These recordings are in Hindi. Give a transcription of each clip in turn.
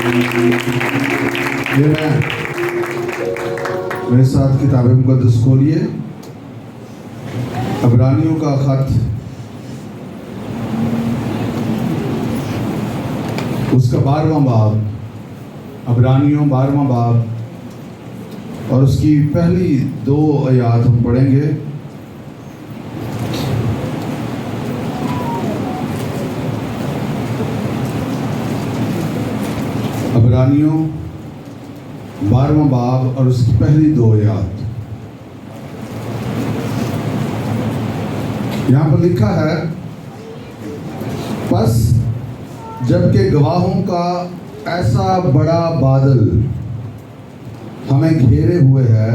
ये मेरे साथ किताब मुक़द्दस खोलिए, इब्रानियों का खत, उसका 12वां बाब, इब्रानियों 12वां बाब और उसकी पहली 2 आयत हम पढ़ेंगे। इब्रानियों 12वां बाब और उसकी पहली 2 आयत। यहाँ पर लिखा है, बस जबकि गवाहों का ऐसा बड़ा बादल हमें घेरे हुए है,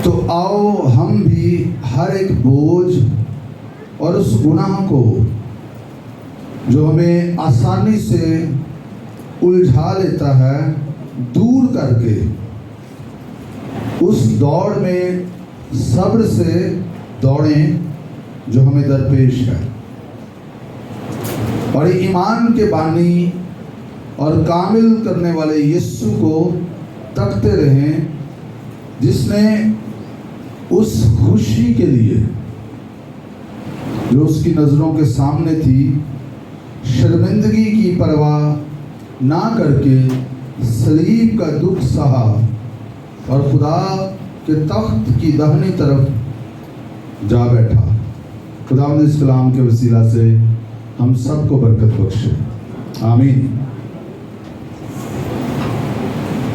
तो आओ हम भी हर एक बोझ और उस गुनाह को जो हमें आसानी से उलझा लेता है दूर करके उस दौड़ में सब्र से दौड़ें जो हमें दरपेश है, और ईमान के बानी और कामिल करने वाले यीशु को तकते रहें, जिसने उस खुशी के लिए जो उसकी नज़रों के सामने थी शर्मिंदगी की परवाह ना करके सलीब का दुख सहा और खुदा के तख्त की दाहिनी तरफ जा बैठा। खुदा इस कलाम के वसीला से हम सबको बरकत बख्शे, आमीन।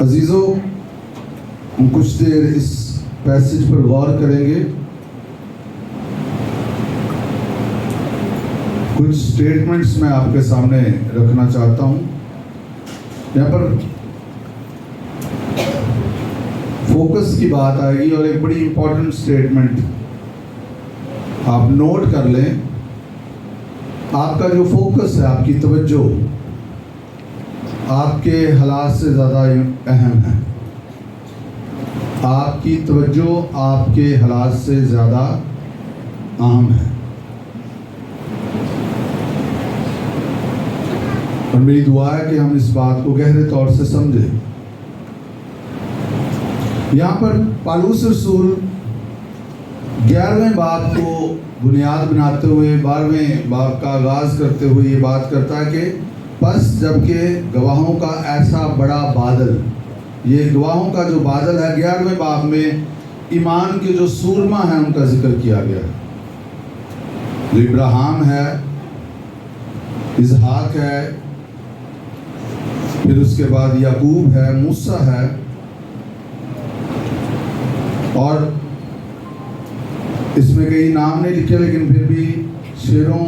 अजीज़ों, हम कुछ देर इस पैसेज पर गौर करेंगे। कुछ स्टेटमेंट्स मैं आपके सामने रखना चाहता हूँ। यहाँ पर फोकस की बात आएगी और एक बड़ी इंपॉर्टेंट स्टेटमेंट आप नोट कर लें। आपका जो फोकस है, आपकी तवज्जो आपके हालात से ज़्यादा अहम है। आपकी तवज्जो आपके हालात से ज़्यादा अहम है। और मेरी दुआ है कि हम इस बात को गहरे तौर से समझें। यहाँ पर पौलुस रसूल 11वें बाब को बुनियाद बनाते हुए 12वें बाब का आगाज़ करते हुए ये बात करता है कि बस जबकि गवाहों का ऐसा बड़ा बादल, ये गवाहों का जो बादल है 11वें बाब में ईमान के जो सूरमा है उनका जिक्र किया गया है, जो इब्राहिम है, इसहाक है, फिर उसके बाद याकूब है, मूसा है, और इसमें कई नाम नहीं लिखे लेकिन फिर भी शेरों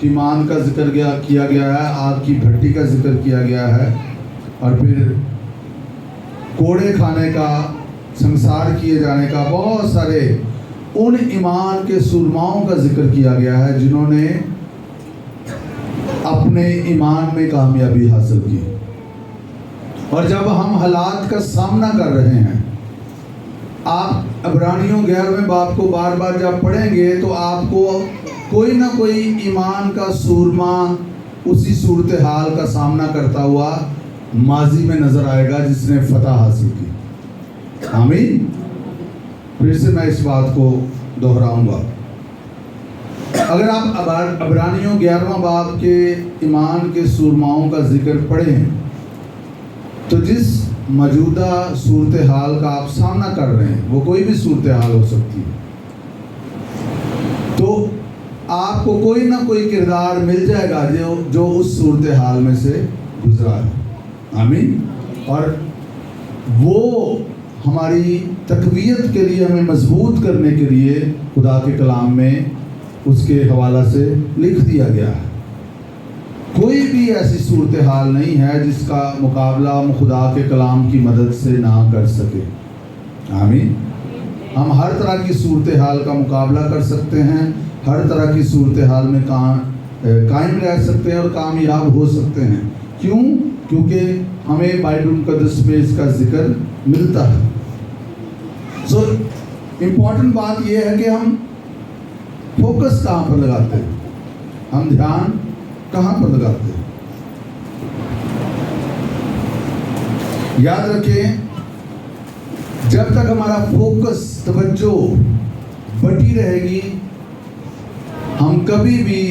की मान का जिक्र किया गया है, आग की भट्टी का जिक्र किया गया है, और फिर कोड़े खाने का, संसार किए जाने का, बहुत सारे उन ईमान के सुरमाओं का जिक्र किया गया है जिन्होंने अपने ईमान में कामयाबी हासिल की। और जब हम हालात का सामना कर रहे हैं, आप इब्रानियों 11वें बाब को बार बार जब पढ़ेंगे तो आपको कोई ना कोई ईमान का सूरमा उसी सूरत हाल का सामना करता हुआ माजी में नजर आएगा जिसने फतह हासिल की। आमीन। फिर से मैं इस बात को दोहराऊंगा। अगर आप इब्रानियों 11वां बाब के ईमान के सूरमाओं का जिक्र पढ़ें तो जिस मौजूदा सूरत हाल का आप सामना कर रहे हैं, वो कोई भी सूरत हाल हो सकती है, तो आपको कोई ना कोई किरदार मिल जाएगा जो उस सूरत हाल में से गुजरा है। आमीन। और वो हमारी तकवीयत के लिए, हमें मजबूत करने के लिए खुदा के कलाम में उसके हवाला से लिख दिया गया है। कोई भी ऐसी सूरत हाल नहीं है जिसका मुकाबला हम खुदा के कलाम की मदद से ना कर सके। आमीन। हम हर तरह की सूरत हाल का मुकाबला कर सकते हैं, हर तरह की सूरत हाल में कायम रह सकते हैं और कामयाब हो सकते हैं। क्यों? क्योंकि हमें बाइबल मुक़द्दस में इसका जिक्र मिलता है। सो इम्पॉर्टेंट बात यह है कि हम फोकस कहाँ पर लगाते हैं, हम ध्यान कहाँ पर लगाते हैं। याद रखें, जब तक हमारा फोकस, तवज्जो बटी रहेगी, हम कभी भी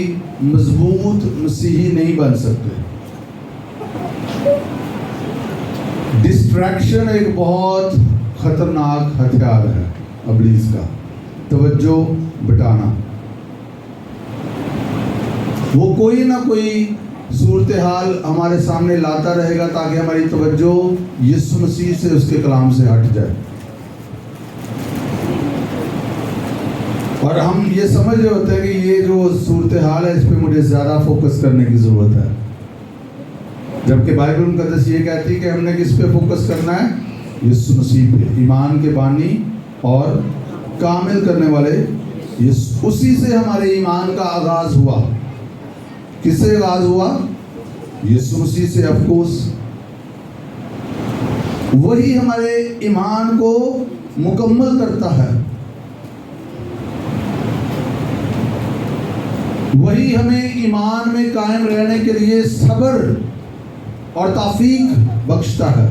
मजबूत मसीही नहीं बन सकते। डिस्ट्रैक्शन एक बहुत खतरनाक हथियार है इब्लीस का, तवज्जो बटाना। वो कोई ना कोई सूरत हाल हमारे सामने लाता रहेगा ताकि हमारी तवज्जो यीशु मसीह से, उसके कलाम से हट जाए और हम ये समझ रहे होते हैं कि ये जो सूरत हाल है इस पे मुझे ज़्यादा फोकस करने की ज़रूरत है, जबकि बाइबल मुकद्दस ये कहती है कि हमने किस पे फोकस करना है? यीशु मसीह पे, ईमान के बानी और कामिल करने वाले यीशु। उसी से हमारे ईमान का आगाज़ हुआ। किससे आगाज़ हुआ? यीशु मसीह से। ऑफ कोर्स वही हमारे ईमान को मुकम्मल करता है, वही हमें ईमान में कायम रहने के लिए सब्र और तौफीक बख्शता है।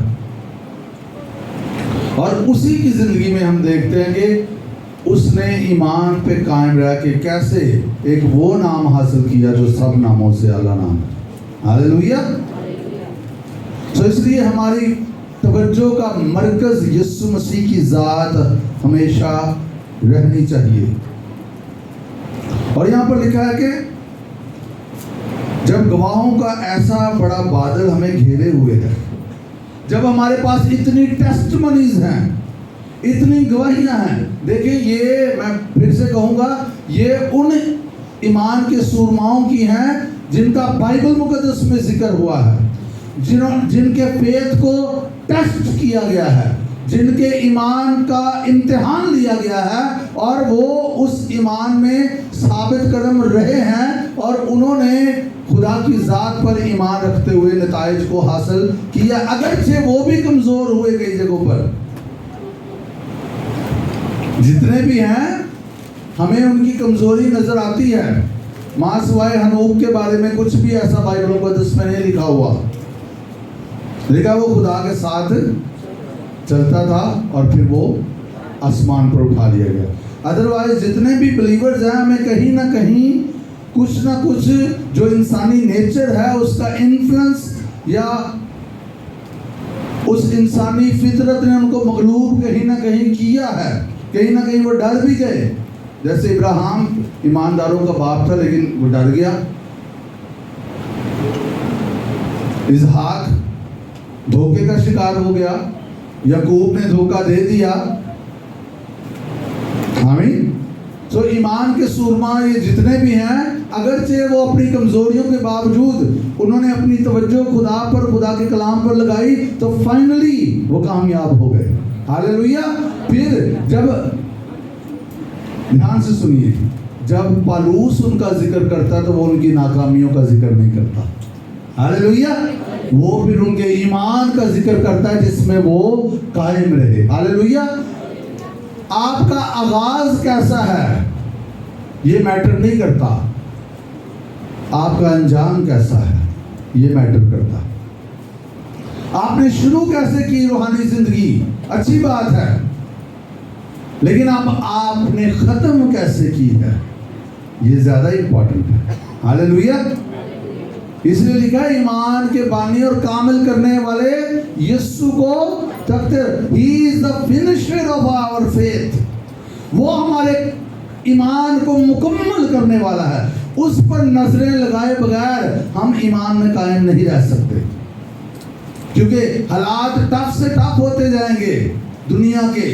और उसी की ज़िंदगी में हम देखते हैं कि उसने ईमान पे कायम रह के कैसे एक वो नाम हासिल किया जो सब नामों से आला नाम है। हालेलुया। तो इसलिए हमारी तवज्जो का मरकज़ यीशु मसीह की ज़ात हमेशा रहनी चाहिए। और यहाँ पर लिखा है कि जब गवाहों का ऐसा बड़ा बादल हमें घेरे हुए है, जब हमारे पास इतनी टेस्टमनीज हैं, इतनी गवाहियां हैं। देखिए, ये मैं फिर से कहूँगा, ये उन ईमान के सूरमाओं की हैं जिनका बाइबल मुकद्दस में जिक्र हुआ है, जिनके फेथ को टेस्ट किया गया है, जिनके ईमान का इम्तिहान लिया गया है और वो उस ईमान में साबित कदम रहे हैं और उन्होंने खुदा की ज़ात पर ईमान रखते हुए नताइज को हासिल किया, अगरचे वो भी कमज़ोर हुए कई जगहों पर। जितने भी हैं हमें उनकी कमज़ोरी नज़र आती है। मां सिवाय हनूक के बारे में कुछ भी ऐसा बाइबल मुकद्दस में नहीं लिखा हुआ। लिखा वो खुदा के साथ चलता था और फिर वो आसमान पर उठा लिया गया। अदरवाइज जितने भी बिलीवर्स हैं, हमें कहीं ना कहीं कुछ ना कुछ जो इंसानी नेचर है उसका इन्फ्लुएंस या उस इंसानी फितरत ने उनको मगलूब कहीं ना कहीं किया है। कहीं ना कहीं वो डर भी गए। जैसे इब्राहिम ईमानदारों का बाप था लेकिन वो डर गया। इसहाक धोखे का शिकार हो गया, याकूब ने धोखा दे दिया। आमीन। तो ईमान के सूरमा ये जितने भी हैं, अगरचे वो अपनी कमजोरियों के बावजूद उन्होंने अपनी तवज्जो खुदा पर, खुदा के कलाम पर लगाई, तो फाइनली वो कामयाब हो गए। हालेलुया। फिर जब ध्यान से सुनिए, जब पौलुस उनका जिक्र करता तो वो उनकी नाकामियों का जिक्र नहीं करता। हालेलुया। वो फिर उनके ईमान का जिक्र करता है जिसमें वो कायम रहे। हालेलुया। आपका आगाज कैसा है ये मैटर नहीं करता, आपका अंजाम कैसा है ये मैटर करता। आपने शुरू कैसे की रूहानी जिंदगी, अच्छी बात है, लेकिन अब आपने खत्म कैसे की है ये ज्यादा इंपॉर्टेंट है। हालेलुया। इसलिए लिखा है ईमान के बानी और कामिल करने वाले यीशु को तकते, he is the finisher of our faith. वो हमारे ईमान को मुकम्मल करने वाला है। उस पर नजरें लगाए बगैर हम ईमान में कायम नहीं रह सकते, क्योंकि हालात टफ से टफ होते जाएंगे। दुनिया के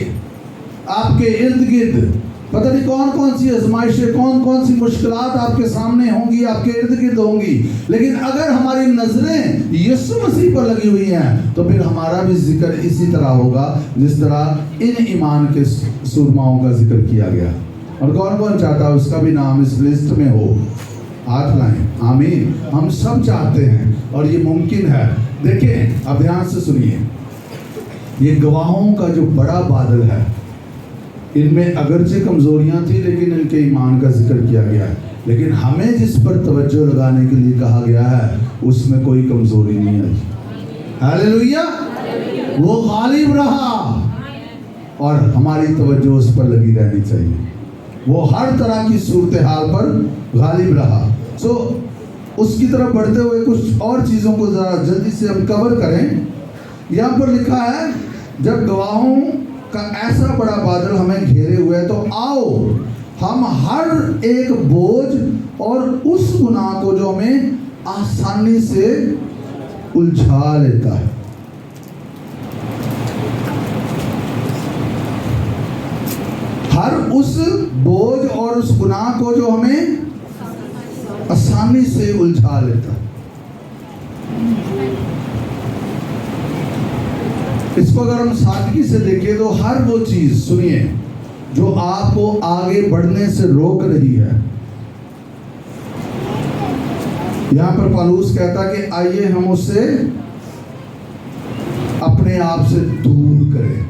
आपके इर्द गिर्द पता नहीं कौन कौन सी आजमाइशें, कौन कौन सी मुश्किलात आपके सामने होंगी, आपके इर्द गिर्द होंगी, लेकिन अगर हमारी नजरें यीशु मसीह पर लगी हुई हैं तो फिर हमारा भी जिक्र इसी तरह होगा जिस तरह इन ईमान के सुरमाओं का जिक्र किया गया। और कौन कौन चाहता है उसका भी नाम इस लिस्ट में हो? हाथ लाएं। आमीन। हम सब चाहते हैं और ये मुमकिन है। देखें, अब ध्यान से सुनिए, ये गवाहों का जो बड़ा बादल है, इनमें अगरचे कमजोरियां थी लेकिन इनके ईमान का जिक्र किया गया है। लेकिन हमें जिस पर तवज्जो लगाने के लिए कहा गया है उसमें कोई कमजोरी नहीं है। हालेलुया। वो गालिब रहा और हमारी तवज्जो उस पर लगी रहनी चाहिए। वो हर तरह की सूरत हाल पर गालिब रहा। सो उसकी तरफ बढ़ते हुए कुछ और चीज़ों को ज़रा जल्दी से हम कवर करें। यहाँ पर लिखा है, जब गवाहों का ऐसा बड़ा बादल हमें घेरे हुए है, तो आओ हम हर एक बोझ और उस गुनाह को जो हमें आसानी से उलझा लेता है। हर उस बोझ और उस गुनाह को जो हमें आसानी से उलझा लेता है। इसको अगर हम सादगी से देखें तो हर वो चीज, सुनिए, जो आपको आगे बढ़ने से रोक रही है। यहां पर पौलुस कहता कि आइए हम उससे अपने आप से दूर करें।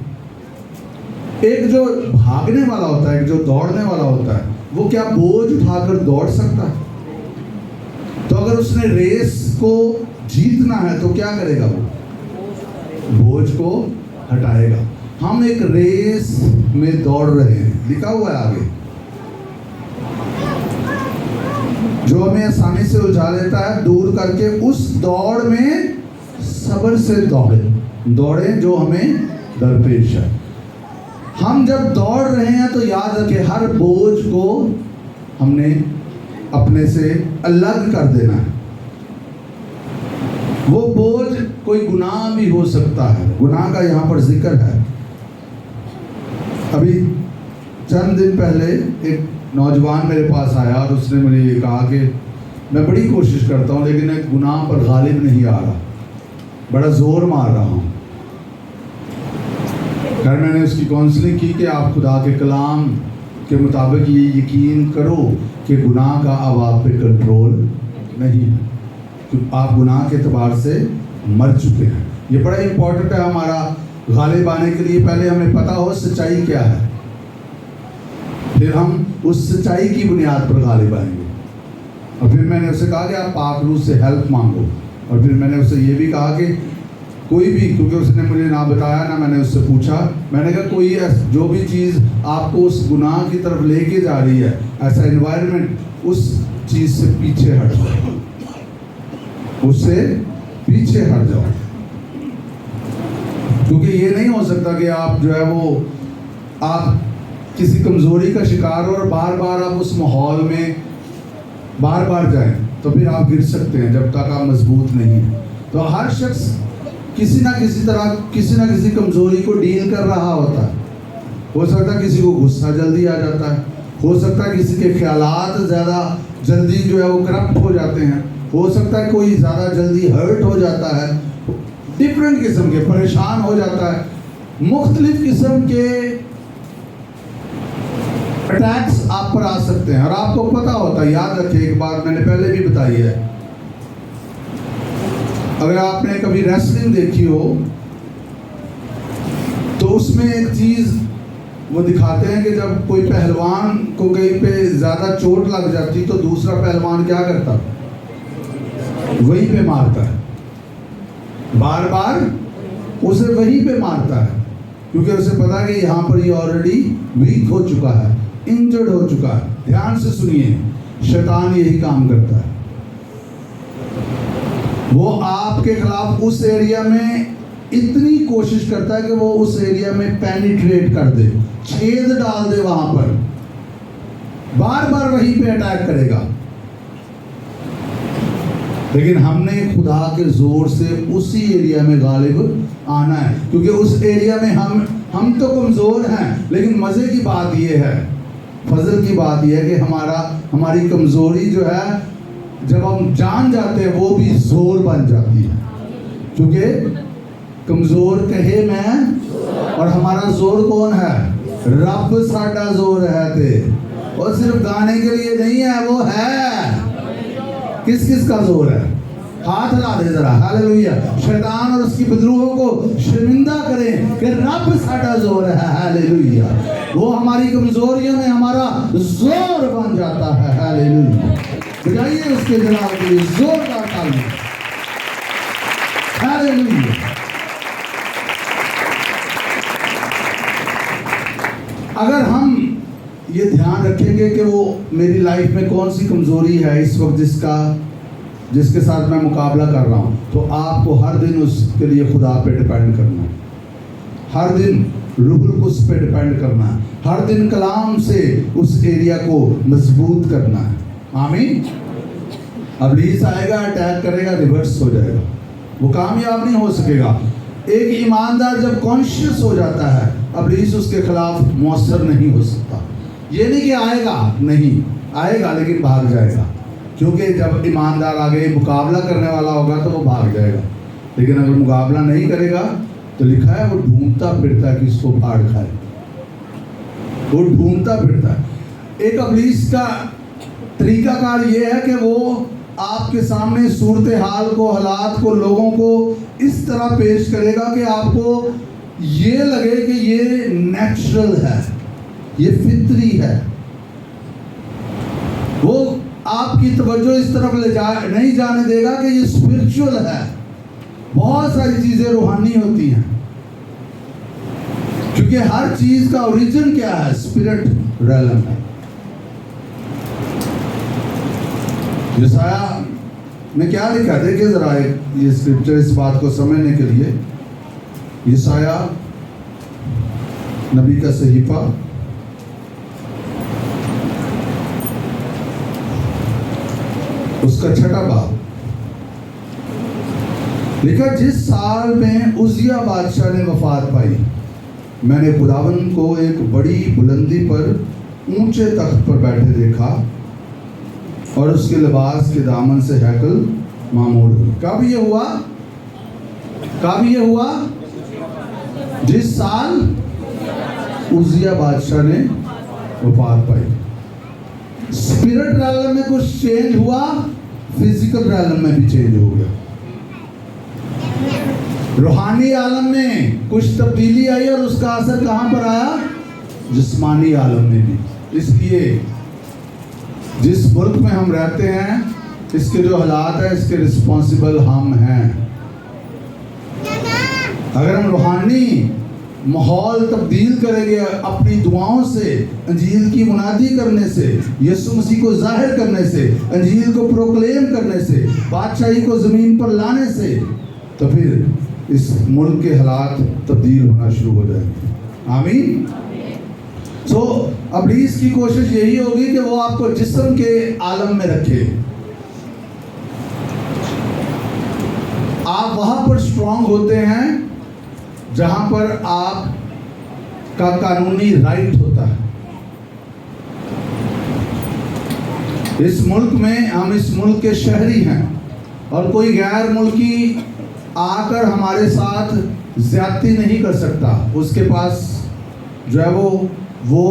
एक जो भागने वाला होता है, एक जो दौड़ने वाला होता है, वो क्या बोझ उठाकर दौड़ सकता है? तो अगर उसने रेस को जीतना है तो क्या करेगा? वो बोझ को हटाएगा। हम एक रेस में दौड़ रहे हैं, लिखा हुआ है आगे, जो हमें आसानी से उलझा लेता है, दूर करके उस दौड़ में सब्र से दौड़े जो हमें दरपेश है। हम जब दौड़ रहे हैं तो याद रखें, हर बोझ को हमने अपने से अलग कर देना है। वो बोझ कोई गुनाह भी हो सकता है, गुनाह का यहाँ पर जिक्र है। अभी चंद दिन पहले एक नौजवान मेरे पास आया और उसने मुझे ये कहा कि मैं बड़ी कोशिश करता हूँ लेकिन एक गुनाह पर गालिब नहीं आ रहा, बड़ा जोर मार रहा हूँ। फिर मैंने उसकी काउंसलिंग की कि आप खुदा के कलाम के मुताबिक ये यकीन करो कि गुनाह का अब आप पे कंट्रोल नहीं है, तो आप गुनाह के एतबार से मर चुके हैं। ये बड़ा इंपॉर्टेंट है हमारा गालिब आने के लिए। पहले हमें पता हो सच्चाई क्या है, फिर हम उस सच्चाई की बुनियाद पर गालिब आएंगे। और फिर मैंने उसे कहा कि आप पाक रूह से हेल्प मांगो। और फिर मैंने उसे ये भी कहा कि कोई भी, क्योंकि उसने मुझे ना बताया ना मैंने उससे पूछा, मैंने कहा कोई जो भी चीज़ आपको उस गुनाह की तरफ लेके जा रही है, ऐसा एनवायरनमेंट, उस चीज़ से पीछे हट जाओ, उससे पीछे हट जाओ। क्योंकि ये नहीं हो सकता कि आप जो है वो आप किसी कमज़ोरी का शिकार हो और बार बार आप उस माहौल में बार बार जाएं, तो फिर आप गिर सकते हैं जब तक आप मजबूत नहीं हैं। तो हर शख्स किसी ना किसी तरह किसी ना किसी कमज़ोरी को डील कर रहा होता है। हो सकता है किसी को गुस्सा जल्दी आ जाता है, हो सकता है किसी के ख्यालात ज़्यादा जल्दी जो है वो करप्ट हो जाते हैं, हो सकता है कोई ज़्यादा जल्दी हर्ट हो जाता है, डिफरेंट किस्म के परेशान हो जाता है, मुख्तलिफ किस्म के अटैक्स आप पर आ सकते हैं और आपको पता होता है। याद रखिए, एक बात मैंने पहले भी बताई है, अगर आपने कभी रेसलिंग देखी हो तो उसमें एक चीज़ वो दिखाते हैं कि जब कोई पहलवान को कहीं पे ज़्यादा चोट लग जाती तो दूसरा पहलवान क्या करता? वहीं पे मारता है, बार बार उसे वहीं पे मारता है, क्योंकि उसे पता है कि यहाँ पर ये ऑलरेडी वीक हो चुका है, इंजर्ड हो चुका है। ध्यान से सुनिए, शैतान यही काम करता है। वो आपके खिलाफ उस एरिया में इतनी कोशिश करता है कि वो उस एरिया में पेनिट्रेट कर दे, छेद डाल दे, वहां पर बार बार वहीं पे अटैक करेगा। लेकिन हमने खुदा के जोर से उसी एरिया में गालिब आना है, क्योंकि उस एरिया में हम तो कमजोर हैं। लेकिन मजे की बात यह है, फजल की बात यह है कि हमारी कमजोरी जो है जब हम जान जाते हैं वो भी जोर बन जाती है। क्योंकि कमजोर कहे मैं, और हमारा जोर कौन है? रब साडा जोर है ते। और सिर्फ गाने के लिए नहीं है, वो है। किस किस का जोर है? हाथ ला दे जरा, हालेलुया। शैतान और उसकी विद्रोहों को शर्मिंदा करें कि रब साडा जोर है, हालेलुया। वो हमारी कमजोरियों में हमारा जोर बन जाता है, हालेलुया। बजाइए उसके जलाल के लिए जोरदार ताली, हालेलुया। अगर हम ये ध्यान रखेंगे कि वो मेरी लाइफ में कौन सी कमज़ोरी है इस वक्त जिसके साथ मैं मुकाबला कर रहा हूँ, तो आपको हर दिन उसके लिए खुदा पे डिपेंड करना है, हर दिन रूहुल कुद्स पे डिपेंड करना है, हर दिन कलाम से उस एरिया को मजबूत करना है। आमीन। इब्लीस आएगा, अटैक करेगा, रिवर्स हो जाएगा, वो कामयाब नहीं हो सकेगा। एक ईमानदार जब कॉन्शियस हो जाता है, इब्लीस उसके खिलाफ मौसर नहीं हो सकता। ये नहीं कि आएगा, नहीं आएगा, लेकिन भाग जाएगा, क्योंकि जब ईमानदार आगे मुकाबला करने वाला होगा तो वो भाग जाएगा। लेकिन अगर मुकाबला नहीं करेगा तो लिखा है वो ढूंढता फिरता है कि इसको फाड़ खाए, वो ढूंढता फिरता है। एक इब्लीस का तरीकाकार ये है कि वो आपके सामने सूरत हाल को, हालात को, लोगों को इस तरह पेश करेगा कि आपको ये लगे कि ये नेचुरल है, ये फितरी है। वो आपकी तवज्जो इस तरफ नहीं जाने देगा कि ये स्पिरिचुअल है। बहुत सारी चीजें रूहानी होती हैं, क्योंकि हर चीज का ओरिजिन क्या है? स्पिरिट रेलम है। यशाया में क्या लिखा है? देखिए जरा ये स्क्रिप्चर इस बात को समझने के लिए। यशाया नबी का सहीफा, उसका 6वां बाब लिखा, जिस साल में उजिया बादशाह ने वफात पाई, मैंने खुदावंद को एक बड़ी बुलंदी पर ऊंचे तख्त पर बैठे देखा और उसके लिबास के दामन से हैकल मामूर हुई। कब ये हुआ? कब ये हुआ? जिस साल उजिया बादशाह ने वफात पाई। स्पिरिट रैलम में कुछ चेंज हुआ, फिजिकल रैलम में भी चेंज हो गया। रूहानी आलम में कुछ तब्दीली आई और उसका असर कहां पर आया? जिस्मानी आलम में भी। इसलिए जिस मुल्क में हम रहते हैं, इसके जो हालात है, इसके रिस्पॉन्सिबल हम हैं। अगर हम रूहानी माहौल तब्दील करेंगे अपनी दुआओं से, अंजील की मुनादी करने से, यीशु मसीह को जाहिर करने से, अंजील को प्रोक्लेम करने से, बादशाही को ज़मीन पर लाने से, तो फिर इस मुल्क के हालात तब्दील होना शुरू हो जाएंगे। आमीन। सो इब्लीस की कोशिश यही होगी कि वो आपको जिस्म के आलम में रखे, आप वहां पर स्ट्रांग होते हैं जहां पर आप का कानूनी राइट होता है। इस मुल्क में हम इस मुल्क के शहरी हैं और कोई गैर मुल्की आकर हमारे साथ ज्यादती नहीं कर सकता। उसके पास जो है वो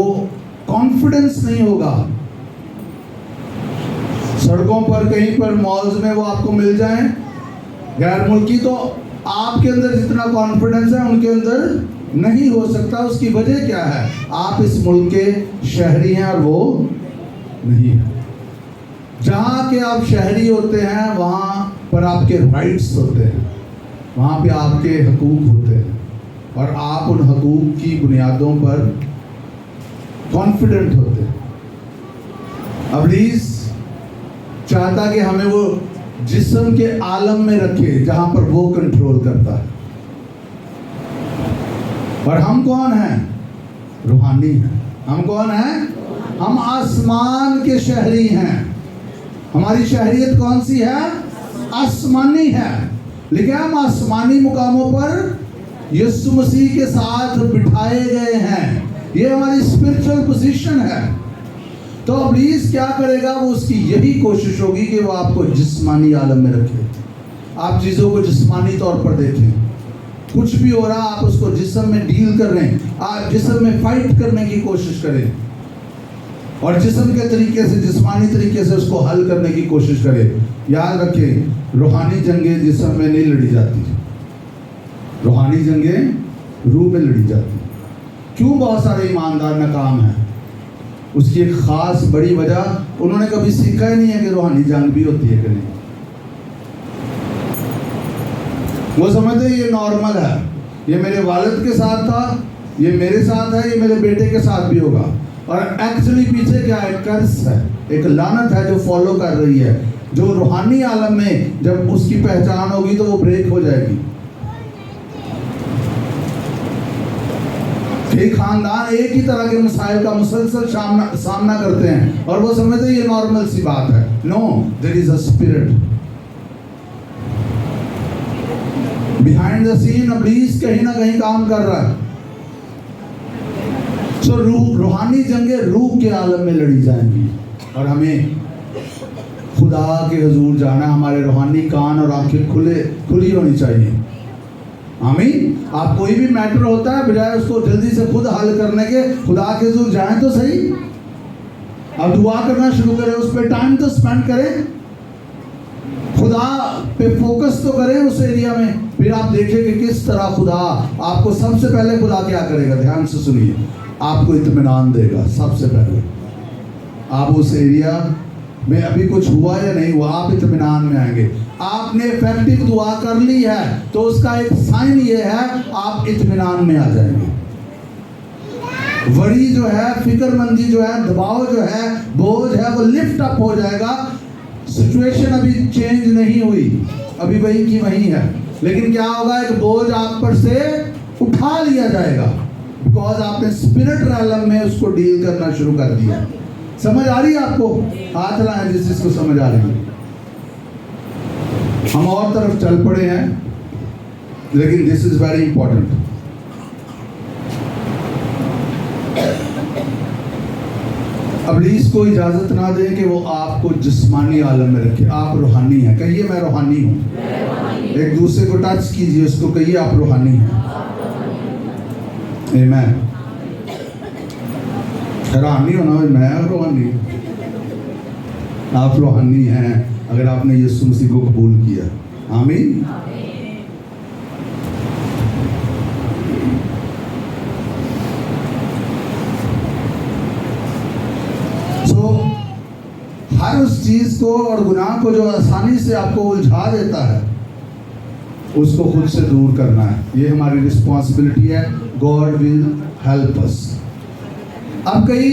कॉन्फिडेंस नहीं होगा। सड़कों पर, कहीं पर, मॉल्स में वो आपको मिल जाएं गैर मुल्की, तो आपके अंदर जितना कॉन्फिडेंस है उनके अंदर नहीं हो सकता। उसकी वजह क्या है? आप इस मुल्क के शहरी हैं और वो नहीं है। जहाँ के आप शहरी होते हैं वहाँ पर आपके राइट्स होते हैं, वहाँ पे आपके हकूक होते हैं और आप उन हकूक की बुनियादों पर कॉन्फिडेंट होते हैं। इब्लीस चाहता कि हमें वो जिस्म के आलम में रखे जहां पर वो कंट्रोल करता है। और हम कौन हैं? रूहानी हैं। हम कौन हैं? हम आसमान के शहरी हैं। हमारी शहरियत कौन सी है? आसमानी है। लेकिन हम आसमानी मुकामों पर यीशु मसीह के साथ बिठाए गए हैं। ये हमारी स्पिरिचुअल पोजीशन है। तो इब्लीस क्या करेगा? वो उसकी यही कोशिश होगी कि वो आपको जिस्मानी आलम में रखे, आप चीज़ों को जिस्मानी तौर पर देखें। कुछ भी हो रहा, आप उसको जिस्म में डील कर रहे हैं, आप जिस्म में फाइट करने की कोशिश करें और जिस्म के तरीके से, जिस्मानी तरीके से उसको हल करने की कोशिश करें। याद रखें, रूहानी जंगें जिस्म में नहीं लड़ी जाती, रूहानी जंगें रूह में लड़ी जाती। क्यों बहुत सारे ईमानदार नाकाम हैं? उसकी एक ख़ास बड़ी वजह, उन्होंने कभी सीखा ही नहीं है कि रूहानी जंग भी होती है कि नहीं। वो समझते ये नॉर्मल है, ये मेरे वालिद के साथ था, ये मेरे साथ है, ये मेरे बेटे के साथ भी होगा। और एक्चुअली पीछे क्या है? कर्स है, एक लानत है जो फॉलो कर रही है, जो रूहानी आलम में जब उसकी पहचान होगी तो वो ब्रेक हो जाएगी। कई खानदान एक ही तरह के मसाइल का मुसलसल सामना करते हैं और वो समझते हैं ये नॉर्मल सी बात है। No, there is a spirit behind the scene. इब्लीस कहीं ना कहीं काम कर रहा है। सो रूहानी जंगें रूह के आलम में लड़ी जाएंगी और हमें खुदा के हुजूर जाना। हमारे रूहानी कान और आंखें खुली होनी चाहिए। आमीन। आप कोई भी मैटर होता है, बजाय उसको जल्दी से खुद हल करने के, खुदा के हुजूर जाएं तो सही। अब दुआ करना शुरू करें, उस पर टाइम तो स्पेंड करें, खुदा पे फोकस तो करें उस एरिया में। फिर आप देखेंगे किस तरह खुदा आपको, सबसे पहले खुदा क्या करेगा, ध्यान से सुनिए, आपको इत्मीनान देगा। सबसे पहले आप उस एरिया में अभी कुछ हुआ या नहीं हुआ, आप इत्मीनान में आएंगे। आपने इफेक्टिव दुआ कर ली है तो उसका एक साइन ये है, आप इत्मीनान में आ जाएंगे। वरी जो है, फिक्रमंदी जो है, दबाव जो है, बोझ है, वो लिफ्ट अप हो जाएगा। सिचुएशन अभी चेंज नहीं हुई, अभी वही की वही है, लेकिन क्या होगा, एक बोझ आप पर से उठा लिया जाएगा, बिकॉज आपने स्पिरिट रैलम में उसको डील करना शुरू कर दिया। समझ आ रही है आपको? हाथ लाएं जिस जिसको समझ आ रही है। हम और तरफ चल पड़े हैं, लेकिन दिस इज वेरी इंपॉर्टेंट। इब्लीस को इजाजत ना दें कि वो आपको जिस्मानी आलम में रखे। आप रूहानी हैं, कहिए मैं रूहानी हूँ। एक दूसरे को टच कीजिए, उसको कहिए आप रूहानी हैं। आमीन। हैरान नहीं होना मैं रूहानी, आप रूहानी हैं अगर आपने यीशु मसीह को कबूल किया। आमीन। हर उस चीज को और गुनाह को जो आसानी से आपको उलझा देता है, उसको खुद से दूर करना है। ये हमारी रिस्पॉन्सिबिलिटी है। God will help us. अब कई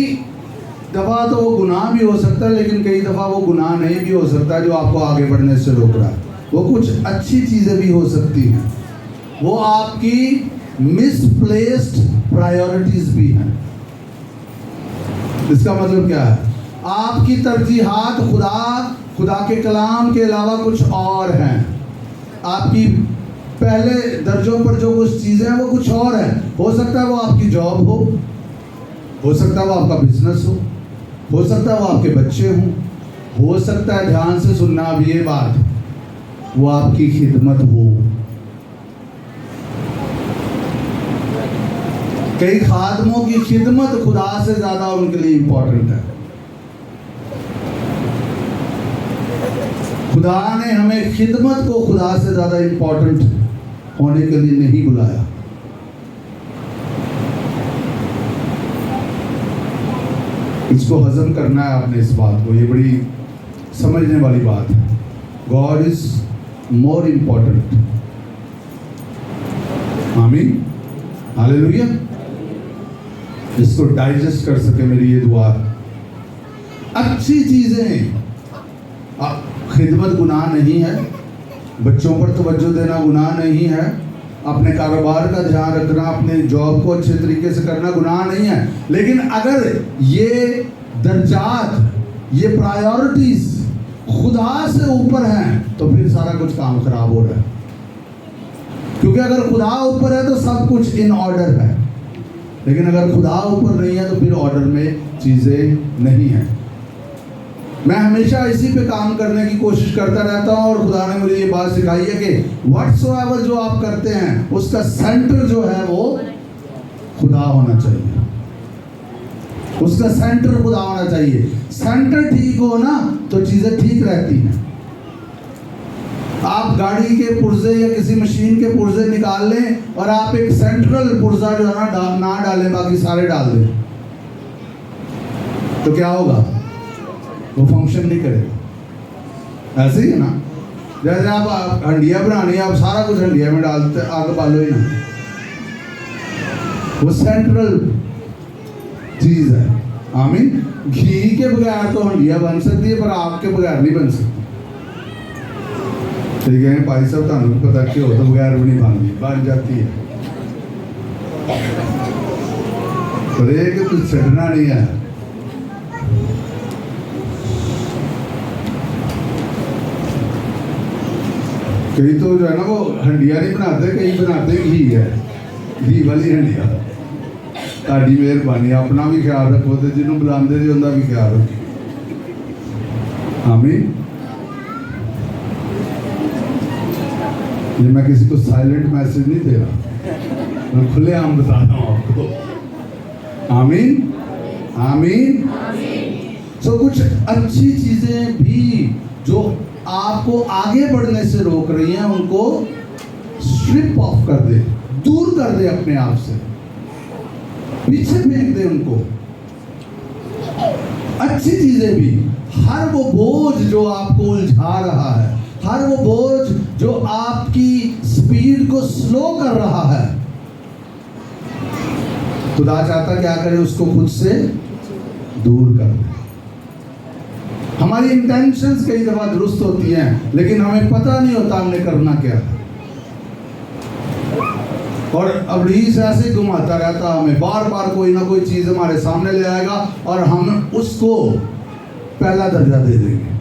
दफ़ा तो वो गुनाह भी हो सकता है, लेकिन कई दफ़ा वो गुनाह नहीं भी हो सकता जो आपको आगे बढ़ने से रोक रहा है। वो कुछ अच्छी चीज़ें भी हो सकती हैं, वो आपकी मिसप्लेस्ड प्रायोरिटीज भी हैं। इसका मतलब क्या है? आपकी तरजीहात खुदा के कलाम के अलावा कुछ और हैं। आपकी पहले दर्जों पर जो कुछ चीज़ें हैं वो कुछ और है। हो सकता है वो आपकी जॉब हो सकता है वो आपका बिजनेस हो सकता है वो आपके बच्चे हो सकता है, ध्यान से सुनना अब ये बात, वो आपकी खिदमत हो। कई खादमों की खिदमत खुदा से ज़्यादा उनके लिए इंपॉर्टेंट है। खुदा ने हमें खिदमत को खुदा से ज़्यादा इंपॉर्टेंट होने के लिए नहीं बुलाया। इसको हजम करना है आपने, इस बात को, ये बड़ी समझने वाली बात है। God is more important. आमीन, हालेलुया। इसको डाइजेस्ट कर सके मेरी ये दुआ। अच्छी चीजें, खिदमत गुनाह नहीं है, बच्चों पर तवज्जो देना गुनाह नहीं है, अपने कारोबार का ध्यान रखना, अपने जॉब को अच्छे तरीके से करना गुनाह नहीं है। लेकिन अगर ये दर्जात, ये प्रायोरिटीज खुदा से ऊपर हैं तो फिर सारा कुछ काम खराब हो रहा है। क्योंकि अगर खुदा ऊपर है तो सब कुछ इन ऑर्डर है, लेकिन अगर खुदा ऊपर नहीं है तो फिर ऑर्डर में चीज़ें नहीं हैं। मैं हमेशा इसी पे काम करने की कोशिश करता रहता हूँ और खुदा ने मुझे ये बात सिखाई है कि व्हाट्सोएवर जो आप करते हैं उसका सेंटर जो है वो खुदा होना चाहिए। उसका सेंटर खुदा होना चाहिए। सेंटर ठीक हो ना तो चीज़ें ठीक रहती हैं। आप गाड़ी के पुर्जे या किसी मशीन के पुर्जे निकाल लें और आप एक सेंट्रल पुर्जा जो है ना डालें, बाकी सारे डाल दें, तो क्या होगा? वो फंक्शन नहीं करेगा। ऐसे ही है ना, जैसे आप हंडिया बनानी है, आप सारा कुछ हंडिया में डालते, आग बालो ही ना, वो सेंट्रल चीज है। आमीन। घी के बगैर तो हंडिया बन सकती है, पर आग के बगैर नहीं बन सकती। ठीक है भाई साहब, तुहानू पता घ्यो तो बगैर भी नहीं बनती, बन जाती है, पर ये कि कुछ छड़ना नहीं है। कई तो जो है ना वो हंडिया नहीं बनाते, कई बनाते घी है, घी वाली हंडिया। ताड़ी मेहरबानी, अपना भी ख्याल रखो तो जिन्होंने बुलाते जी उनका भी ख्याल रखो। आमीन। ये मैं किसी को साइलेंट मैसेज नहीं दे रहा, मैं खुले आम बता रहा हूँ आपको। आमीन आमीन। तो कुछ अच्छी चीजें भी जो आपको आगे बढ़ने से रोक रही हैं, उनको स्ट्रिप ऑफ कर दे, दूर कर दे अपने आप से, पीछे फेंक दे उनको। अच्छी चीजें भी, हर वो बोझ जो आपको उलझा रहा है, हर वो बोझ जो आपकी स्पीड को स्लो कर रहा है, खुदा चाहता क्या करे, उसको खुद से दूर कर दे। हमारी इंटेंशंस कई दफा दुरुस्त होती हैं, लेकिन हमें पता नहीं होता हमने करना क्या है, और इब्लीस ऐसे घुमाता रहता, हमें बार बार कोई ना कोई चीज हमारे सामने ले आएगा और हम उसको पहला दर्जा दे देंगे,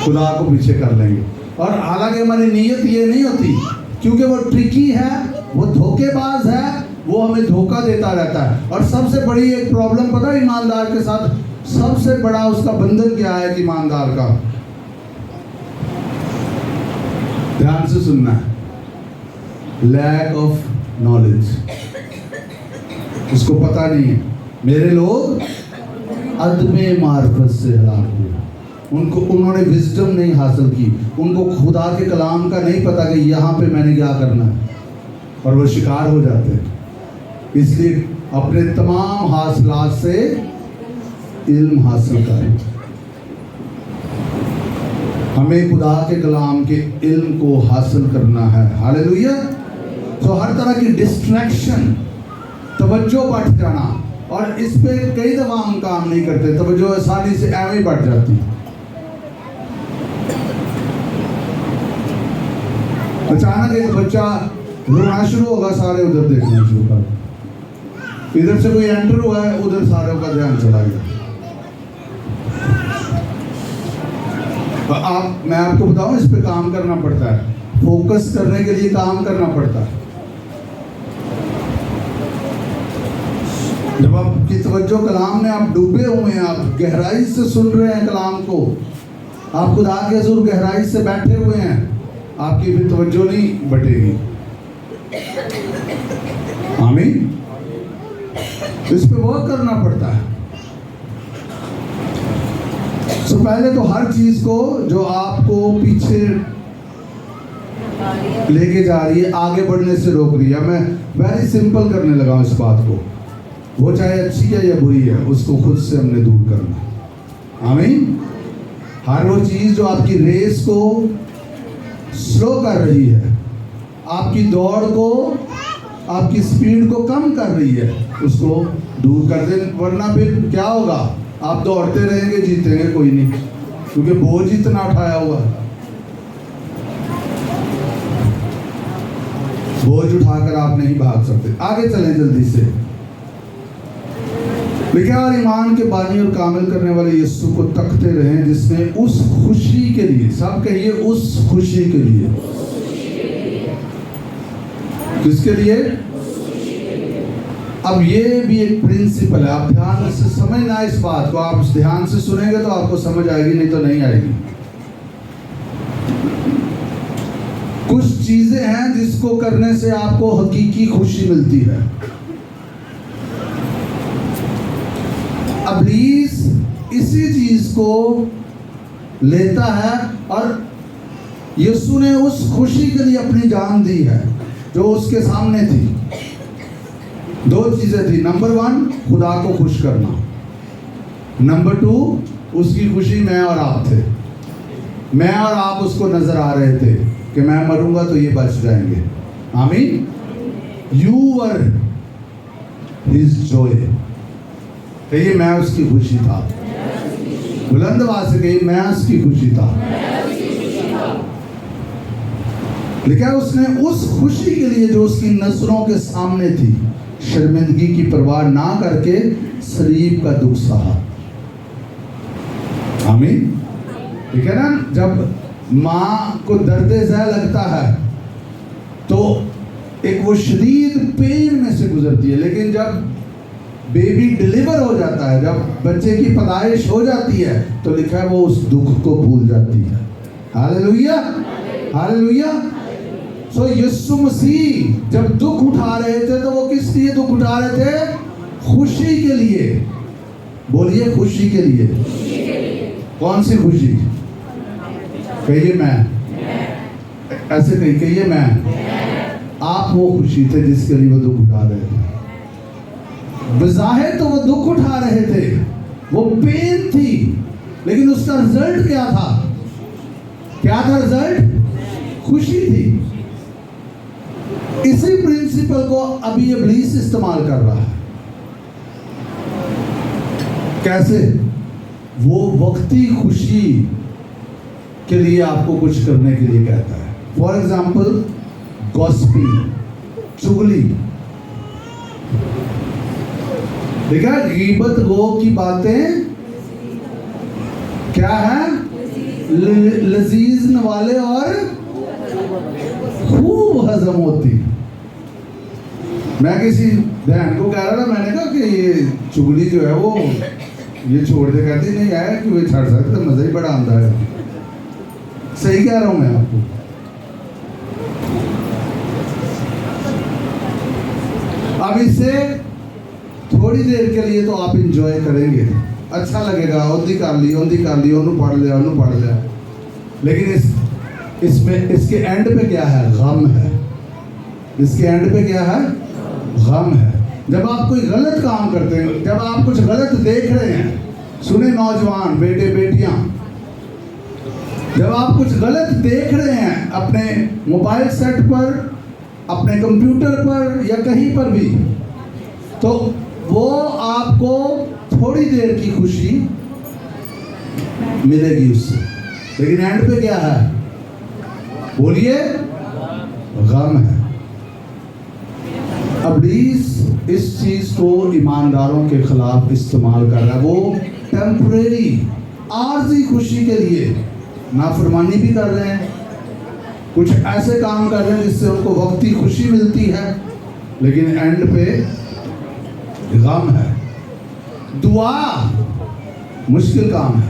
खुदा को पीछे कर लेंगे। और हालांकि हमारी नीयत ये नहीं होती, क्योंकि वो ट्रिकी है, वो धोखेबाज है, वो हमें धोखा देता रहता है। और सबसे बड़ी एक प्रॉब्लम पता है ईमानदार के साथ, सबसे बड़ा उसका बंधन क्या है कि ईमानदार का, ध्यान से सुनना है, लैक ऑफ नॉलेज। उसको पता नहीं है, मेरे लोग अदमे मार्फत से हलाक हुए, उन्होंने विजडम नहीं हासिल की, उनको खुदा के कलाम का नहीं पता कि यहाँ पे मैंने क्या करना है, और वो शिकार हो जाते हैं। इसलिए अपने तमाम हासिलात से इल्म हासिल करें। हमें खुदा के कलाम के इल्म को हासिल करना है। हालेलुया। तो हर तरह की डिस्ट्रैक्शन, तवज्जो बढ़ जाना, और इस पे कई दफा हम काम नहीं करते, तवज्जो आसानी से ऐਵੇਂ ही बढ़ जाती। अचानक एक बच्चा रोना शुरू होगा, सारे उधर देखना शुरू कर, इधर से कोई एंटर हुआ है, उधर सारे का ध्यान चला गया। मैं आपको बताऊं, इस पे काम करना पड़ता है, फोकस करने के लिए काम करना पड़ता है। जब आपकी तवज्जो कलाम में आप डूबे हुए हैं, आप गहराई से सुन रहे हैं कलाम को, आप खुदा के हुजूर गहराई से बैठे हुए हैं, आपकी फिर तवज्जो नहीं बटेगी। आमीन। इस पे वर्क करना पड़ता है। तो पहले तो हर चीज को जो आपको पीछे लेके जा रही है, आगे बढ़ने से रोक रही है, मैं वेरी सिंपल करने लगा हूं इस बात को, वो चाहे अच्छी है या बुरी है, उसको खुद से हमने दूर करना। आमीन। हर वो चीज जो आपकी रेस को स्लो कर रही है, आपकी दौड़ को, आपकी स्पीड को कम कर रही है, उसको दूर कर दे, वरना फिर क्या होगा, आप दौड़ते रहेंगे, जीतेंगे कोई नहीं, क्योंकि बोझ इतना उठाया हुआ है। बोझ उठाकर आप नहीं भाग सकते। आगे चलें जल्दी से। लिखा, और ईमान के बानी और कामिल करने वाले यीशु को तकते रहें, जिसने उस खुशी के लिए, सब कहिए उस खुशी के लिए, किसके लिए? अब ये भी एक प्रिंसिपल है, आप ध्यान से समझना इस बात को, आप ध्यान से सुनेंगे तो आपको समझ आएगी, नहीं तो नहीं आएगी। कुछ चीजें हैं जिसको करने से आपको हकीकी खुशी मिलती है। इब्लीस इसी चीज को लेता है, और यीशु ने उस खुशी के लिए अपनी जान दी है जो उसके सामने थी। दो चीजें थी, नंबर 1 खुदा को खुश करना, नंबर 2 उसकी खुशी मैं और आप थे। मैं और आप उसको नजर आ रहे थे कि मैं मरूंगा तो ये बच जाएंगे। आमीन। You were his Joy. कहिए मैं उसकी खुशी था। बुलंद आवाज से कहिए मैं उसकी खुशी था। लिखा है उसने उस खुशी के लिए जो उसकी नजरों के सामने थी शर्मिंदगी की परवाह ना करके सलीब का दुख सहा। आमीन। ठीक है ना। जब माँ को दर्द ज़ह लगता है तो एक वो शदीद पेन में से गुजरती है, लेकिन जब बेबी डिलीवर हो जाता है, जब बच्चे की पैदाइश हो जाती है, तो लिखा है वो उस दुख को भूल जाती है। Hallelujah, hallelujah. सो यीशु मसीह जब दुख उठा रहे थे तो वो किस लिए दुख उठा रहे थे? खुशी के लिए। बोलिए खुशी के लिए। कौन सी खुशी? कहिए मैं। ऐसे नहीं कहिए मैं। आप वो खुशी थे जिसके लिए वो दुख उठा रहे थे। बज़ाहिर तो वो दुख उठा रहे थे, वो पेन थी, लेकिन उसका रिजल्ट क्या था? क्या था रिजल्ट? खुशी थी। इसी प्रिंसिपल को अभी इब्लीस इस्तेमाल कर रहा है। कैसे? वो वक्ती खुशी के लिए आपको कुछ करने के लिए कहता है। फॉर एग्जाम्पल गॉसिपिंग, चुगली। देखा, गीबत गो की बातें क्या है? लजीज नवाले और खूब हजम होती। मैं किसी बहन को कह रहा था, मैंने कहा कि ये चुगली जो है वो ये छोड़ दे। कहती नहीं आया कि वे छड़ सकते तो मजा ही बड़ा आंदा है। सही कह रहा हूं मैं आपको। अब इससे थोड़ी देर के लिए तो आप इंजॉय करेंगे, अच्छा लगेगा, ओंधी कर ली ओनू पढ़ लिया, लेकिन इसमें इसके एंड पे क्या है? गम है। इसके एंड पे क्या है? गम है। जब आप कोई गलत काम करते हैं, जब आप कुछ गलत देख रहे हैं, सुने नौजवान बेटे बेटियां, जब आप कुछ गलत देख रहे हैं अपने मोबाइल सेट पर, अपने कंप्यूटर पर या कहीं पर भी, तो वो आपको थोड़ी देर की खुशी मिलेगी उससे, लेकिन एंड पे क्या है? बोलिए, गम है। इब्लीस इस चीज को ईमानदारों के खिलाफ इस्तेमाल कर रहा है। वो टेम्परेरी आर्जी खुशी के लिए नाफरमानी भी कर रहे हैं, कुछ ऐसे काम कर रहे हैं जिससे उनको वक्ती खुशी मिलती है, लेकिन एंड पे गम है। दुआ मुश्किल काम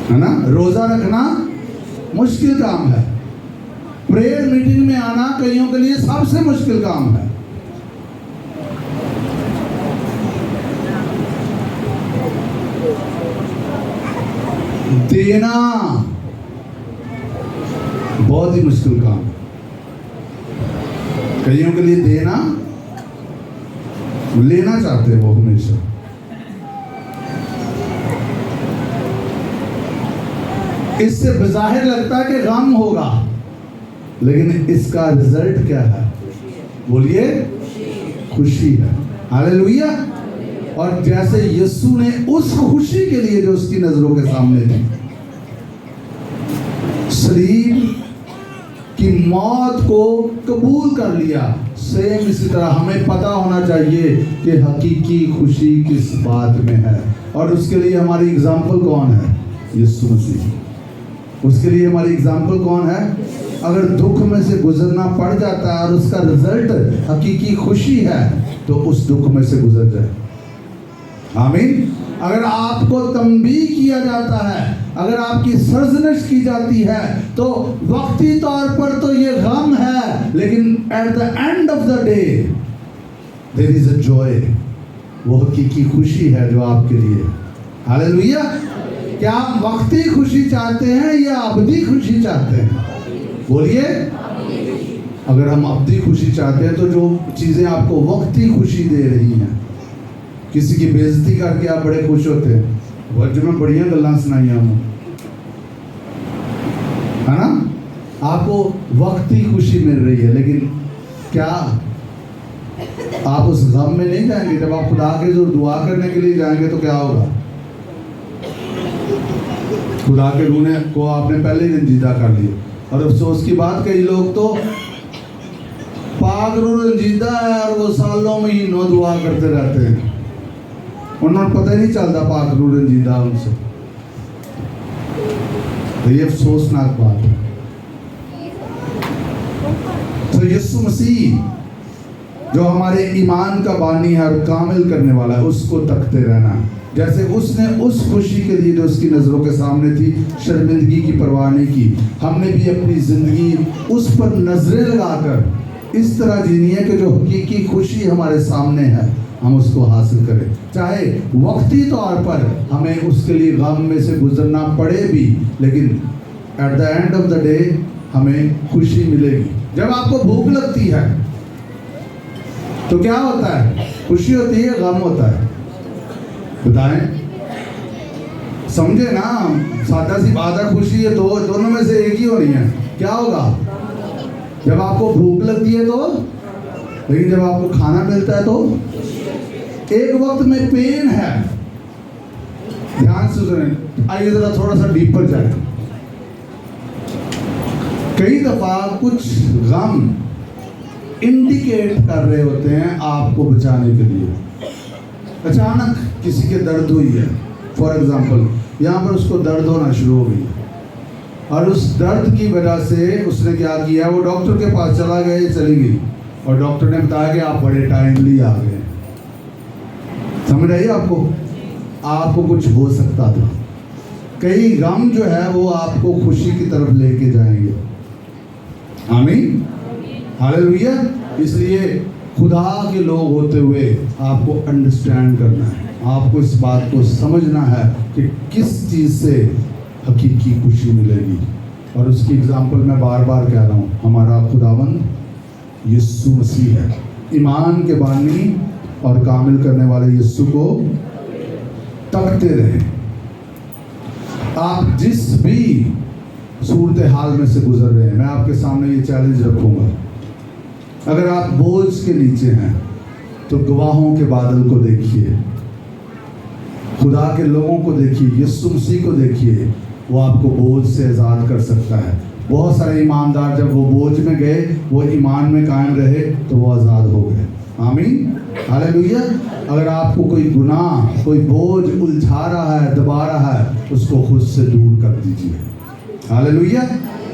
है ना? रोजा रखना मुश्किल काम है। प्रेयर मीटिंग में आना कईयों के लिए सबसे मुश्किल काम है। देना बहुत ही मुश्किल काम है कईयों के लिए। देना, लेना चाहते हैं वो हमेशा। इससे बज़ाहिर लगता है कि गम होगा, लेकिन इसका रिजल्ट क्या है? बोलिए, खुशी है। हालेलुया। और जैसे यीशु ने उस खुशी के लिए जो उसकी नजरों के सामने थी, सलीब की मौत को कबूल कर लिया, सेम इसी तरह हमें पता होना चाहिए कि हकीकी खुशी किस बात में है। और उसके लिए हमारी एग्जाम्पल कौन है? यीशु मसीह। उसके लिए हमारी एग्जाम्पल कौन है? अगर दुख में से गुजरना पड़ जाता है और उसका रिजल्ट हकीकी खुशी है, तो उस दुख में से गुजर जाए। आमीन। अगर आपको तंबीह किया जाता है, अगर आपकी सरजनश की जाती है, तो वक्ती तौर पर तो ये गम है, लेकिन at the end of the day there is a joy. वो हकीकी खुशी है जो आपके लिए। हालेलुया। क्या आप वक्ती खुशी चाहते हैं या अबदी खुशी चाहते हैं? बोलिए। अगर हम अबदी खुशी चाहते हैं तो जो चीज़ें आपको वक्ती खुशी दे रही हैं, किसी की बेइज्जती करके आप बड़े खुश होते हैं, वह जो मैं बढ़िया गल्लां सुनाइयां हूँ, है ना? आपको वक्ती खुशी मिल रही है, लेकिन क्या आप उस गम में नहीं जाएंगे? जब आप खुदा के जो दुआ करने के लिए जाएंगे तो क्या होगा? खुदा के रूने को आपने पहले ही रंजीदा कर लिया। और अफसोस की बात, कई लोग तो पाक रूह रंजीदा है और वो सालों महीनों दुआ करते रहते हैं, उन्हें पता ही नहीं चलता पाक रूह रंजीदा उनसे। तो ये अफसोसनाक बात है। तो यीशु मसीह जो हमारे ईमान का बानी है और कामिल करने वाला है, उसको तकते रहना। जैसे उसने उस खुशी के लिए जो उसकी नज़रों के सामने थी, शर्मिंदगी की परवाह नहीं की, हमने भी अपनी ज़िंदगी उस पर नज़रें लगाकर इस तरह जीनी है कि जो हकीकी खुशी हमारे सामने है हम उसको हासिल करें। चाहे वक्ती तौर पर हमें उसके लिए गम में से गुजरना पड़े भी, लेकिन at the end of the day हमें खुशी मिलेगी। जब आपको भूख लगती है तो क्या होता है? खुशी होती है, गम होता है? बताएं, समझे ना? सादा सी बात है, खुशी है दो, दोनों में से एक ही होनी है। क्या होगा? जब आपको भूख लगती है तो, लेकिन जब आपको खाना मिलता है तो एक वक्त में पेन है। ध्यान से सुनें, आइए जरा थोड़ा सा डीपर जाए। कई दफा कुछ गम इंडिकेट कर रहे होते हैं आपको बचाने के लिए। अचानक किसी के दर्द हुई है, फॉर एग्जाम्पल यहाँ पर उसको दर्द होना शुरू हो गई, और उस दर्द की वजह से उसने क्या किया, वो डॉक्टर के पास चला गया, चली गई, और डॉक्टर ने बताया कि आप बड़े टाइमली आ गए। समझ आई आपको कुछ हो सकता था। कई गम जो है वो आपको खुशी की तरफ लेके जाएंगे। आमीन, हालेलुया। इसलिए खुदा के लोग होते हुए आपको अंडरस्टैंड करना है, आपको इस बात को समझना है कि किस चीज़ से हकीकी खुशी मिलेगी। और उसकी एग्जाम्पल मैं बार बार कह रहा हूँ, हमारा खुदावंद यीशु मसीह है। ईमान के बानी और कामिल करने वाले यीशु को तकते रहे। आप जिस भी सूरत हाल में से गुजर रहे हैं, मैं आपके सामने ये चैलेंज रखूंगा। अगर आप बोझ के नीचे हैं तो गवाहों के बादल को देखिए, खुदा के लोगों को देखिए, यीशु मसीह को देखिए, वो आपको बोझ से आज़ाद कर सकता है। बहुत सारे ईमानदार जब वो बोझ में गए, वो ईमान में कायम रहे तो वो आज़ाद हो गए। आमीन, हालेलुया। अगर आपको कोई गुनाह, कोई बोझ उलझा रहा है, दबा रहा है, उसको खुद से दूर कर दीजिए। हालेलुया।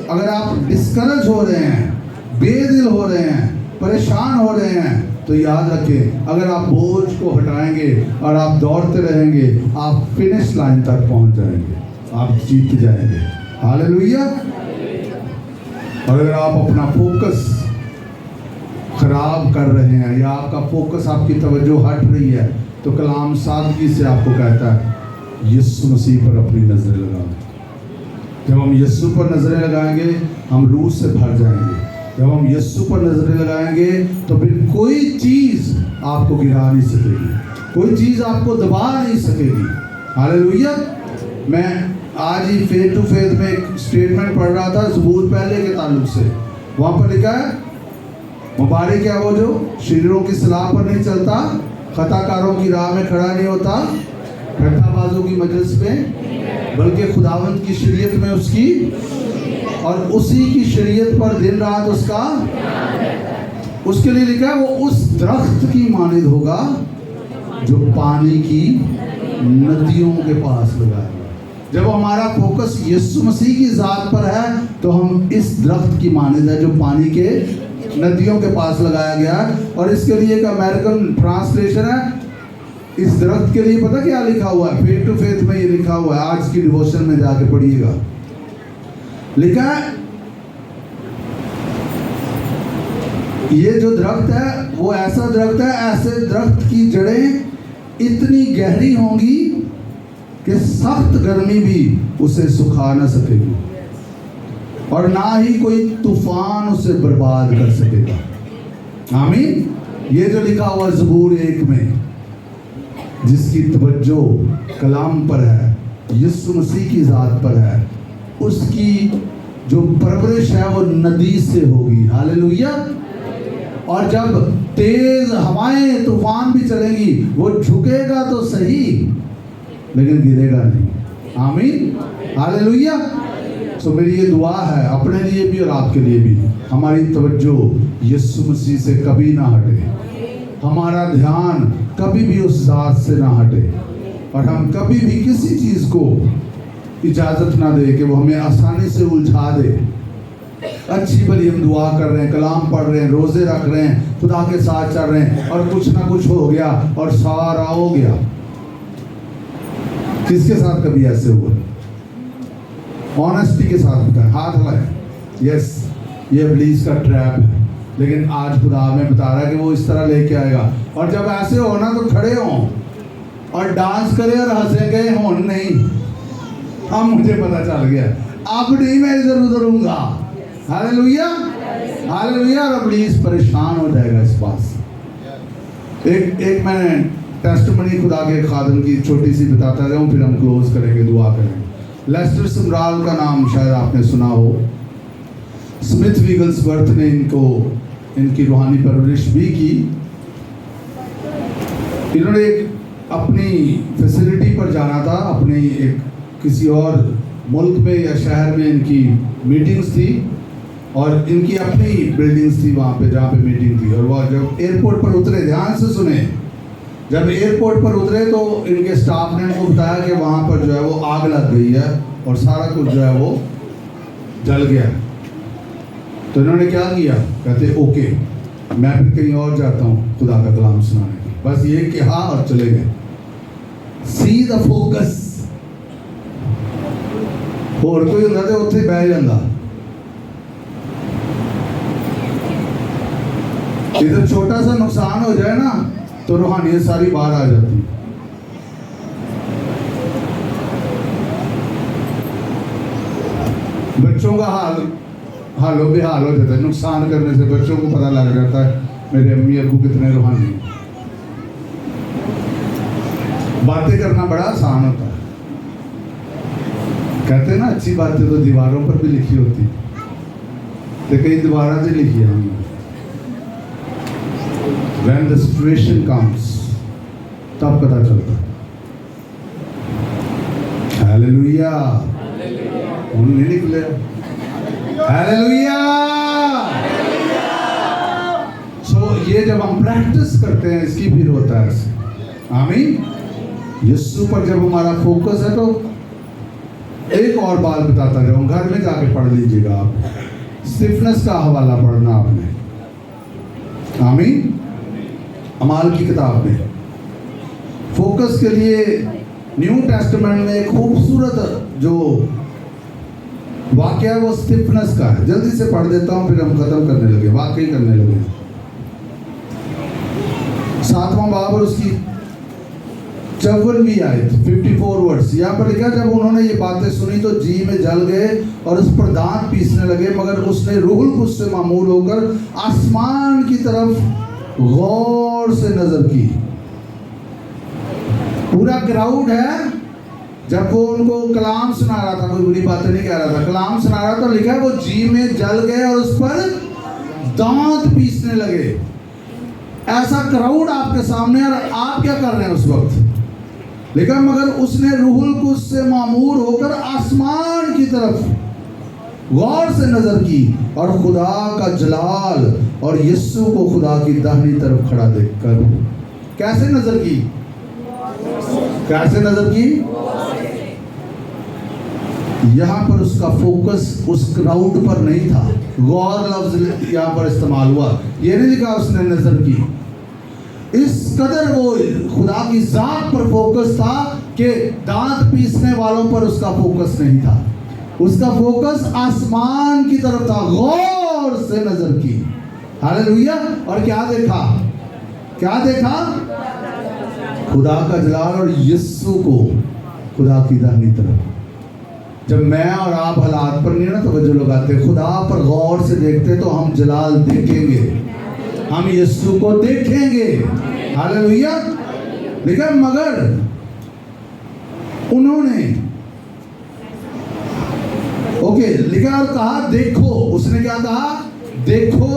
अगर आप डिस्करेज हो रहे हैं, बेदिल हो रहे हैं, परेशान हो रहे हैं, तो याद रखें, अगर आप बोझ को हटाएंगे और आप दौड़ते रहेंगे, आप फिनिश लाइन तक पहुंच जाएंगे, आप जीत जाएंगे। हालेलुया। और अगर आप अपना फोकस खराब कर रहे हैं या आपका फोकस, आपकी तवज्जो हट रही है, तो कलाम सादगी से आपको कहता है यीशु मसीह पर अपनी नज़रें लगाओ। जब हम यीशु पर नज़रें लगाएंगे हम रूह से भर जाएंगे। जब हम यीशु पर नज़रें लगाएंगे तो फिर कोई चीज़ आपको गिरा नहीं सकेगी, कोई चीज़ आपको दबा नहीं सकेगी। हालेलुया। मैं आज ही फेथ टू फेथ में एक स्टेटमेंट पढ़ रहा था ज़बूर पहले के ताल्लुक से। वहाँ पर लिखा है, मुबारक है वो जो शरीरों की सलाह पर नहीं चलता, खताकारों की राह में खड़ा नहीं होता, ठट्ठाबाजों की मजलिस में, बल्कि खुदावंद की शरीयत में उसकी, और उसी की शरीयत पर दिन रात उसका। उसके लिए लिखा है वो उस दरख्त की मानिद होगा जो पानी की नदियों के पास लगाया। जब हमारा फोकस यीशु मसीह की ज़ात पर है तो हम इस दरख्त की मानिद है जो पानी के नदियों के पास लगाया गया है। और इसके लिए एक अमेरिकन ट्रांसलेशन है। इस दरख्त के लिए पता क्या लिखा हुआ है? फेथ टू फेथ में ये लिखा हुआ है, आज की डिवोशन में जाके पढ़िएगा। लिखा है ये जो दरख्त है वो ऐसा दरख्त है, ऐसे दरख्त की जड़ें इतनी गहरी होंगी कि सख्त गर्मी भी उसे सुखा ना सकेगी और ना ही कोई तूफान उसे बर्बाद कर सकेगा। आमीन। ये जो लिखा हुआ ज़बूर 1 में, जिसकी तवज्जो कलाम पर है, यीशु मसीह की ज़ात पर है, उसकी जो परवरिश है वो नदी से होगी। हालेलुया। और जब तेज हवाएं तूफान भी चलेंगी वो झुकेगा तो सही लेकिन गिरेगा नहीं। आमीन, हालेलुया। तो मेरी ये दुआ है अपने लिए भी और आपके लिए भी, हमारी तवज्जो यीशु मसीह से कभी ना हटे, हमारा ध्यान कभी भी उस ज़ात से ना हटे, और हम कभी भी किसी चीज़ को इजाज़त ना दे कि वो हमें आसानी से उलझा दे। अच्छी भली हम दुआ कर रहे हैं, कलाम पढ़ रहे हैं, रोज़े रख रहे हैं, खुदा के साथ चल रहे हैं, और कुछ ना कुछ हो गया और सारा हो गया। किसके साथ कभी ऐसे हुआ? ऑनेस्टी के साथ बताएं, हाथ हिलाएं। यस, ये इब्लीस का ट्रैप है, लेकिन आज खुदा हमें बता रहा है कि वो इस तरह लेके आएगा। और जब ऐसे हो ना तो खड़े हों और डांस करें और हंसेंगे, हो नहीं, अब मुझे पता चल गया, अब नहीं मैं इधर उधर हूँगा। Hallelujah, hallelujah. और इब्लीस परेशान हो जाएगा इस बात से। एक मैंने टेस्टमनी खुदा के खादम की छोटी सी बताता जाऊँ, फिर हम क्लोज करेंगे, दुआ करेंगे। लेस्टर समराल का नाम शायद आपने सुना हो। स्मिथ विगल्सवर्थ ने इनकी रूहानी परवरिश भी की। इन्होंने एक अपनी फैसिलिटी पर जाना था, अपनी एक किसी और मुल्क में या शहर में इनकी मीटिंग्स थी, और इनकी अपनी बिल्डिंग्स थी वहाँ पे जहाँ पे मीटिंग थी। और वह जब एयरपोर्ट पर उतरे, ध्यान से सुने, जब एयरपोर्ट पर उतरे तो इनके स्टाफ ने इनको बताया कि वहाँ पर जो है वो आग लग गई है और सारा कुछ जो है वो जल गया। तो इन्होंने क्या किया, कहते ओके मैं फिर कहीं और जाता हूँ खुदा का कलाम सुनाने। बस ये कहा और चले गए। See the focus. और कोई होता तो उत्थे बह जाता, इधर छोटा सा नुकसान हो जाए ना तो रूहानियत सारी बाहर आ जाती। बच्चों का हालो बेहाल हो जाता है, नुकसान करने से बच्चों को पता लग जाता है मेरे अम्मी अबू कितने रूहानी। बातें करना बड़ा आसान होता है, कहते हैं ना अच्छी बातें तो दीवारों पर भी लिखी होती, तो कई दीवारों से लिखी है। When the situation comes, तब पता चलता है। हालेलुया, उन्होंने नहीं निकले। हालेलुया। सो ये जब हम प्रैक्टिस करते हैं इसकी फिर होता है ऐसे। आमीन। यीशु पर जब हमारा फोकस है तो एक और बात बताता जाऊं, घर में जाके पढ़ लीजिएगा आप, स्टिफनेस का हवाला पढ़ना आपने। आमीन। अमाल की किताब में फोकस के लिए न्यू टेस्टामेंट में एक खूबसूरत जो वाक्य है वो स्टिफनेस का है। जल्दी से पढ़ देता हूँ फिर हम खत्म करने लगे, वाकई करने लगे। 7वां बाब और उसकी 54वीं आयत 54 वर्ड्स यहाँ पर लिखा, जब उन्होंने ये बातें सुनी तो जी में जल गए और उस पर दांत पीसने लगे, मगर उसने रूहुल कुछ से मामूल होकर आसमान की तरफ गौर से नजर की। पूरा क्राउड है, जब वो उनको कलाम सुना रहा था, कोई बुरी बातें नहीं कह रहा था, कलाम सुना रहा था, लिखा है वो जी में जल गए और उस पर दांत पीसने लगे। ऐसा क्राउड आपके सामने, और आप क्या कर रहे हैं उस वक्त? लिखा मगर उसने रूहुल कुछ से मामूर होकर आसमान की तरफ गौर से नजर की और खुदा का जलाल और यीशु को खुदा की दाहिनी तरफ खड़ा देखकर। कैसे नजर की? कैसे नजर की? यहाँ पर उसका फोकस उस क्राउड पर नहीं था। गौर लफ्ज यहाँ पर इस्तेमाल हुआ, ये नहीं लिखा उसने नजर की। इस कदर वो खुदा की जात पर फोकस था कि दांत पीसने वालों पर उसका फोकस नहीं था। उसका फोकस आसमान की तरफ था, गौर से नजर की। हालेलुया। और क्या देखा? क्या देखा? खुदा का जलाल और यीशु को खुदा की दाहिनी तरफ। जब मैं और आप हालात पर नहीं ना तवज्जो लगाते, खुदा पर गौर से देखते तो हम जलाल देखेंगे, हम यीशु को देखेंगे। हालेलुया। लेकिन मगर उन्होंने लिखा और कहा देखो। उसने क्या कहा? देखो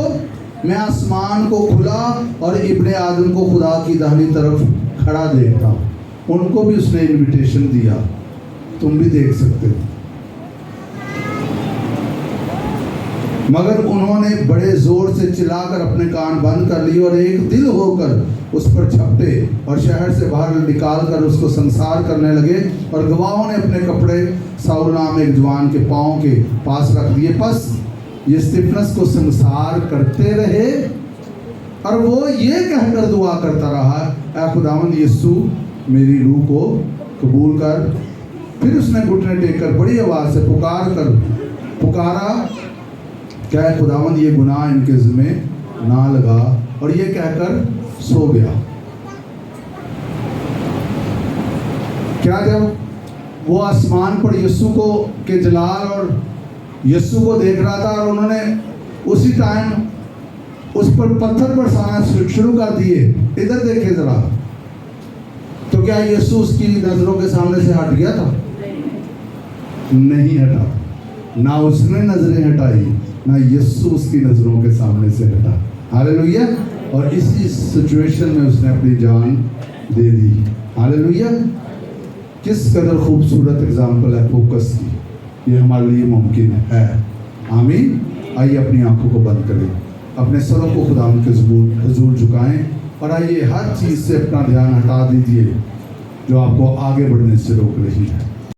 मैं आसमान को खुला और इब्ने आदम को खुदा की दाहिनी तरफ खड़ा देखता हूँ। उनको भी उसने इनविटेशन दिया, तुम भी देख सकते हो। मगर उन्होंने बड़े जोर से चिल्लाकर अपने कान बंद कर लिए और एक दिल होकर उस पर झपटे और शहर से बाहर निकाल कर उसको संसार करने लगे। और गवाहों ने अपने कपड़े साउल नाम एक जवान के पाँव के पास रख दिए। बस ये स्तिफनस को संसार करते रहे और वो ये कहकर दुआ करता रहा, ऐ खुदावंद यीशु मेरी रूह को कबूल कर। फिर उसने घुटने टेककर बड़ी आवाज़ से पुकारा, क्या खुदावंद ये गुनाह इनके ज़िम्मे ना लगा, और ये कहकर सो गया। क्या जब वो आसमान पर यीशु को के जलाल और यीशु को देख रहा था और उन्होंने उसी टाइम उस पर पत्थर बरसाना शुरू कर दिए, इधर देखे जरा, तो क्या यीशु उसकी नजरों के सामने से हट गया था? नहीं हटा। ना उसने नजरें हटाई, ना यीशु उसकी नजरों के सामने से हटा। हालेलुया। और इसी सिचुएशन में उसने अपनी जान दे दी। हालेलुया। किस कदर खूबसूरत एग्जाम्पल है फोकस की, ये हमारे लिए मुमकिन है। आमीन। आइए अपनी आंखों को बंद करें, अपने सरों को खुदा के हुजूर झुकाएं और आइए हर चीज़ से अपना ध्यान हटा दीजिए जो आपको आगे बढ़ने से रोक रही है।